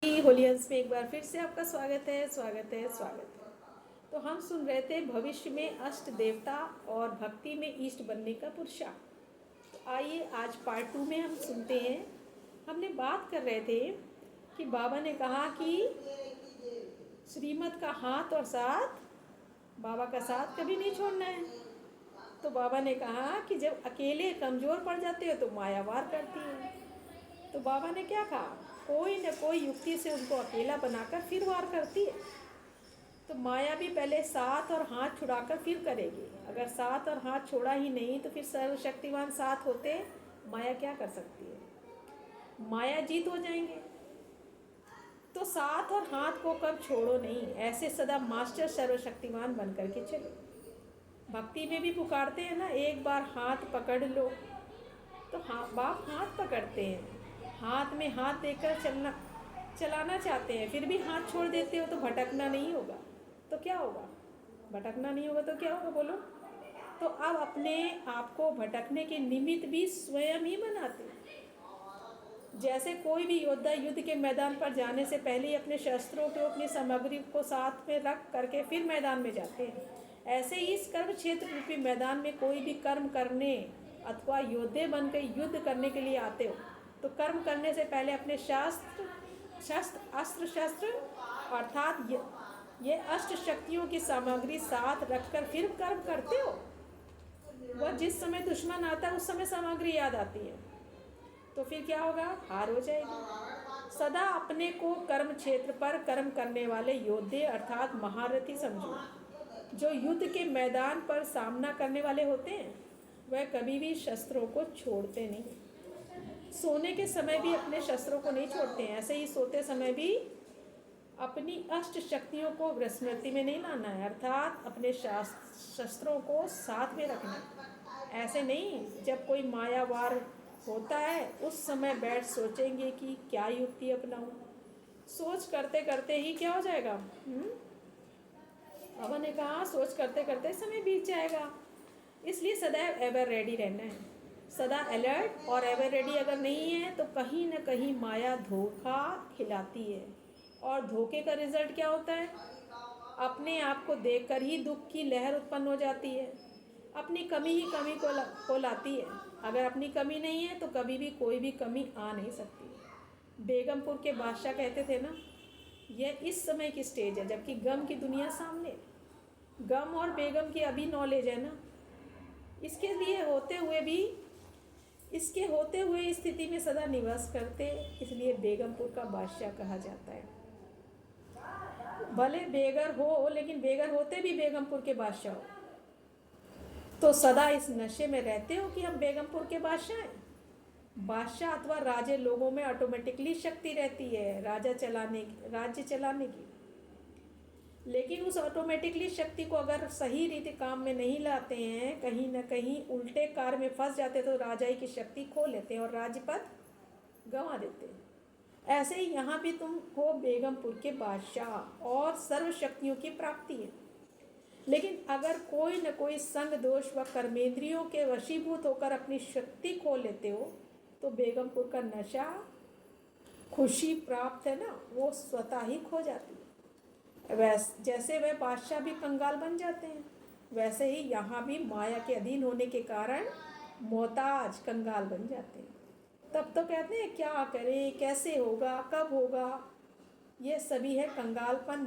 होली हंस में एक बार फिर से आपका स्वागत है। तो हम सुन रहे थे भविष्य में अष्ट देवता और भक्ति में इष्ट बनने का पुरुषार्थ। तो आइए आज पार्ट 2 में हम सुनते हैं। हमने बात कर रहे थे कि बाबा ने कहा कि श्रीमत का हाथ और साथ, बाबा का साथ कभी नहीं छोड़ना है। तो बाबा ने कहा कि जब अकेले कमज़ोर पड़ जाते हो तो माया वार करती है। तो बाबा ने क्या कहा, कोई न कोई युक्ति से उनको अकेला बनाकर फिर वार करती है। तो माया भी पहले साथ और हाथ छुड़ाकर फिर करेगी। अगर साथ और हाथ छोड़ा ही नहीं तो फिर सर्वशक्तिमान साथ होते माया क्या कर सकती है, माया जीत हो जाएंगे। तो साथ और हाथ को कब छोड़ो नहीं, ऐसे सदा मास्टर सर्वशक्तिमान बन करके चलो। भक्ति में भी पुकारते हैं ना, एक बार हाथ पकड़ लो। तो हाँ, बाप हाथ पकड़ते हैं, हाथ में हाथ देकर चलाना चाहते हैं, फिर भी हाथ छोड़ देते हो तो भटकना नहीं होगा। तो क्या होगा, भटकना नहीं होगा तो क्या होगा बोलो। तो अब अपने आप को भटकने के निमित्त भी स्वयं ही बनाते हैं। जैसे कोई भी योद्धा युद्ध के मैदान पर जाने से पहले ही अपने शस्त्रों को, अपनी सामग्री को साथ में रख करके फिर मैदान में जाते हैं, ऐसे ही इस कर्म क्षेत्र रूपी मैदान में कोई भी कर्म करने अथवा योद्धे बनकर युद्ध करने के लिए आते हो तो कर्म करने से पहले अपने अस्त्र शस्त्र अर्थात ये अष्ट शक्तियों की सामग्री साथ रखकर फिर कर्म करते हो। वह जिस समय दुश्मन आता है उस समय सामग्री याद आती है, तो फिर क्या होगा, हार हो जाएगी। सदा अपने को कर्म क्षेत्र पर कर्म करने वाले योद्धे अर्थात महारथी समझो। जो युद्ध के मैदान पर सामना करने वाले होते हैं वह कभी भी शस्त्रों को छोड़ते नहीं। सोने के समय भी अपने शस्त्रों को नहीं छोड़ते हैं, ऐसे ही सोते समय भी अपनी अष्ट शक्तियों को स्मृति में नहीं लाना है, अर्थात अपने शस्त्रों को साथ में रखना है। ऐसे नहीं, जब कोई मायावार होता है उस समय बैठ सोचेंगे कि क्या युक्ति अपनाऊं। सोच करते करते ही क्या हो जाएगा, बाबा ने कहा सोच करते करते समय बीत जाएगा। इसलिए सदैव एवर रेडी रहना है, सदा अलर्ट और एवर रेडी अगर नहीं है तो कहीं ना कहीं माया धोखा खिलाती है। और धोखे का रिजल्ट क्या होता है, अपने आप को देखकर ही दुख की लहर उत्पन्न हो जाती है। अपनी कमी ही कमी को लाती है। अगर अपनी कमी नहीं है तो कभी भी कोई भी कमी आ नहीं सकती। बेगमपुर के बादशाह कहते थे ना, यह इस समय की स्टेज है जबकि गम की दुनिया सामने। गम और बेगम की अभी नॉलेज है ना, इसके होते हुए स्थिति में सदा निवास करते, इसलिए बेगमपुर का बादशाह कहा जाता है। भले बेगर हो लेकिन बेगर होते भी बेगमपुर के बादशाह हो। तो सदा इस नशे में रहते हो कि हम बेगमपुर के बादशाह हैं। बादशाह अथवा राजे लोगों में ऑटोमेटिकली शक्ति रहती है राज्य चलाने की, लेकिन उस ऑटोमेटिकली शक्ति को अगर सही रीति काम में नहीं लाते हैं, कहीं ना कहीं उल्टे कार में फंस जाते तो राजाई की शक्ति खो लेते हैं और राज्यपद गंवा देते हैं। ऐसे ही यहाँ भी तुम हो बेगमपुर के बादशाह और सर्व शक्तियों की प्राप्ति है, लेकिन अगर कोई न कोई संग दोष व कर्मेंद्रियों के वशीभूत होकर अपनी शक्ति खो लेते हो तो बेगमपुर का नशा, खुशी प्राप्त है ना, वो स्वतः ही खो जाती है। जैसे वह बादशाह भी कंगाल बन जाते हैं, वैसे ही यहाँ भी माया के अधीन होने के कारण मोहताज कंगाल बन जाते हैं। तब तो कहते हैं क्या करें, कैसे होगा, कब होगा, ये सभी है कंगालपन,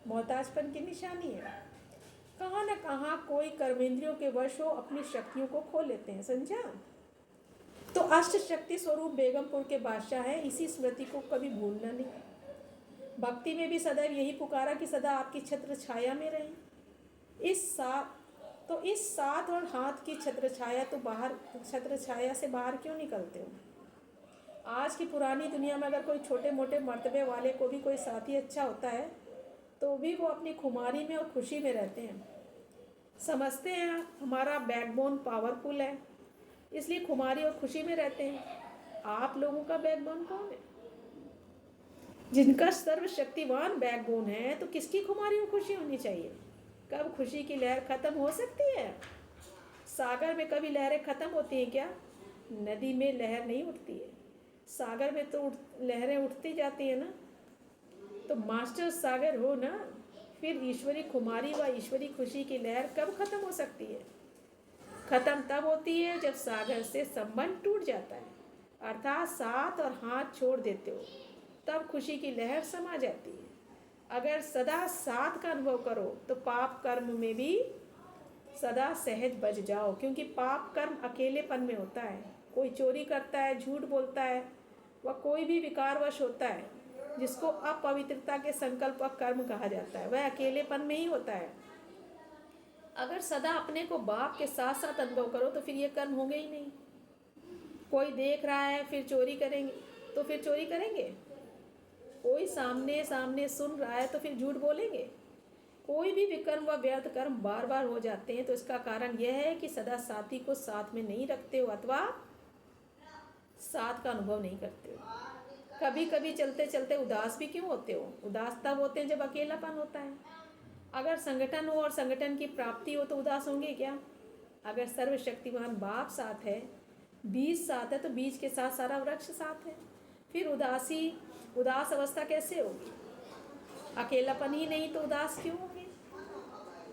मोहताजपन की निशानी है। कहाँ न कहाँ कोई कर्मेंद्रियों के वश हो अपनी शक्तियों को खो लेते हैं, समझा। तो अष्ट शक्ति स्वरूप बेगमपुर के बादशाह है, इसी स्मृति को कभी भूलना नहीं। भक्ति में भी सदैव यही पुकारा कि सदा आपकी छत्र छाया में रहें। इस साथ और हाथ की छत्र छाया से बाहर क्यों निकलते हो। आज की पुरानी दुनिया में अगर कोई छोटे मोटे मर्तबे वाले को भी कोई साथी अच्छा होता है तो भी वो अपनी खुमारी में और खुशी में रहते हैं, समझते हैं हमारा बैकबोन पावरफुल है, इसलिए खुमारी और खुशी में रहते हैं। आप लोगों का बैकबोन कौन है, जिनका सर्वशक्तिवान बैकबोन है, तो किसकी खुमारी और खुशी होनी चाहिए। कब खुशी की लहर खत्म हो सकती है, सागर में कभी लहरें खत्म होती हैं क्या, नदी में लहर नहीं उठती है। सागर में तो लहरें उठती जाती है ना। तो मास्टर सागर हो ना, फिर ईश्वरी खुमारी व ईश्वरी खुशी की लहर कब खत्म हो सकती है? खत्म तब होती है जब सागर से संबंध टूट जाता है, अर्थात साथ और हाथ छोड़ देते हो, तब खुशी की लहर समा जाती है। अगर सदा साथ का अनुभव करो तो पाप कर्म में भी सदा सहज बच जाओ, क्योंकि पाप कर्म अकेलेपन में होता है। कोई चोरी करता है, झूठ बोलता है, वह कोई भी विकारवश होता है जिसको अपवित्रता के संकल्प का कर्म कहा जाता है, वह अकेलेपन में ही होता है। अगर सदा अपने को बाप के साथ साथ अनुभव करो तो फिर ये कर्म होंगे ही नहीं। कोई देख रहा है फिर चोरी करेंगे तो फिर चोरी करेंगे। कोई सामने सामने सुन रहा है तो फिर झूठ बोलेंगे। कोई भी विकर्म व व्यर्थ कर्म बार बार हो जाते हैं तो इसका कारण यह है कि सदा साथी को साथ में नहीं रखते हो अथवा साथ का अनुभव नहीं करते हो। कभी कभी चलते चलते उदास भी क्यों होते हो? उदास तब होते हैं जब अकेलापन होता है। अगर संगठन हो और संगठन की प्राप्ति हो तो उदास होंगे क्या? अगर सर्वशक्तिमान बाप साथ है, बीज साथ है, तो बीज के साथ सारा वृक्ष साथ है, फिर उदास अवस्था कैसे होगी? अकेलापन ही नहीं तो उदास क्यों होंगे?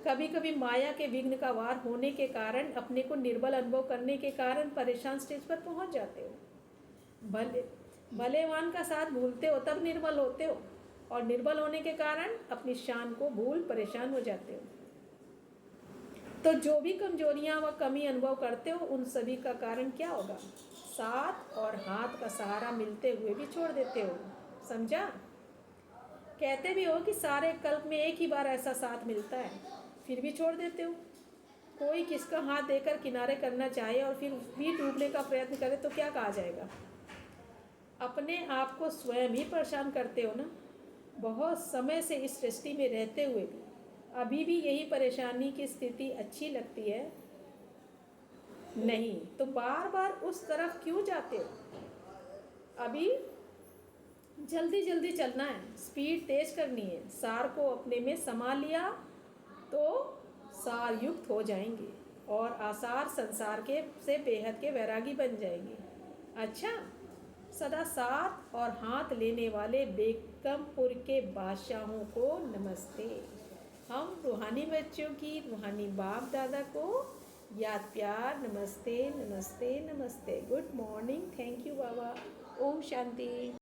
कभी कभी माया के विघ्न का वार होने के कारण, अपने को निर्बल अनुभव करने के कारण परेशान स्टेज पर पहुंच जाते हो। भलेवान का साथ भूलते हो तब निर्बल होते हो, और निर्बल होने के कारण अपनी शान को भूल परेशान हो जाते हो। तो जो भी कमजोरियां व कमी अनुभव करते हो उन सभी का कारण क्या होगा? साथ और हाथ का सहारा मिलते हुए भी छोड़ देते हो। समझा? कहते भी हो कि सारे कल्प में एक ही बार ऐसा साथ मिलता है, फिर भी छोड़ देते हो। कोई किसका हाथ देकर किनारे करना चाहे और फिर भी डूबने का प्रयत्न करे तो क्या कहा जाएगा? अपने आप को स्वयं ही परेशान करते हो ना। बहुत समय से इस सृष्टि में रहते हुए भी अभी भी यही परेशानी की स्थिति अच्छी लगती है? नहीं तो बार बार उस तरफ क्यों जाते हो? अभी जल्दी जल्दी चलना है, स्पीड तेज करनी है। सार को अपने में समा लिया तो सार युक्त हो जाएंगे और आसार संसार के से बेहद के वैरागी बन जाएंगे। अच्छा, सदा साथ और हाथ लेने वाले बेगमपुर के बादशाहों को नमस्ते। हम रूहानी बच्चों की रूहानी बाप दादा को याद प्यार नमस्ते नमस्ते नमस्ते। गुड मॉर्निंग, थैंक यू बाबा। ओम शांति।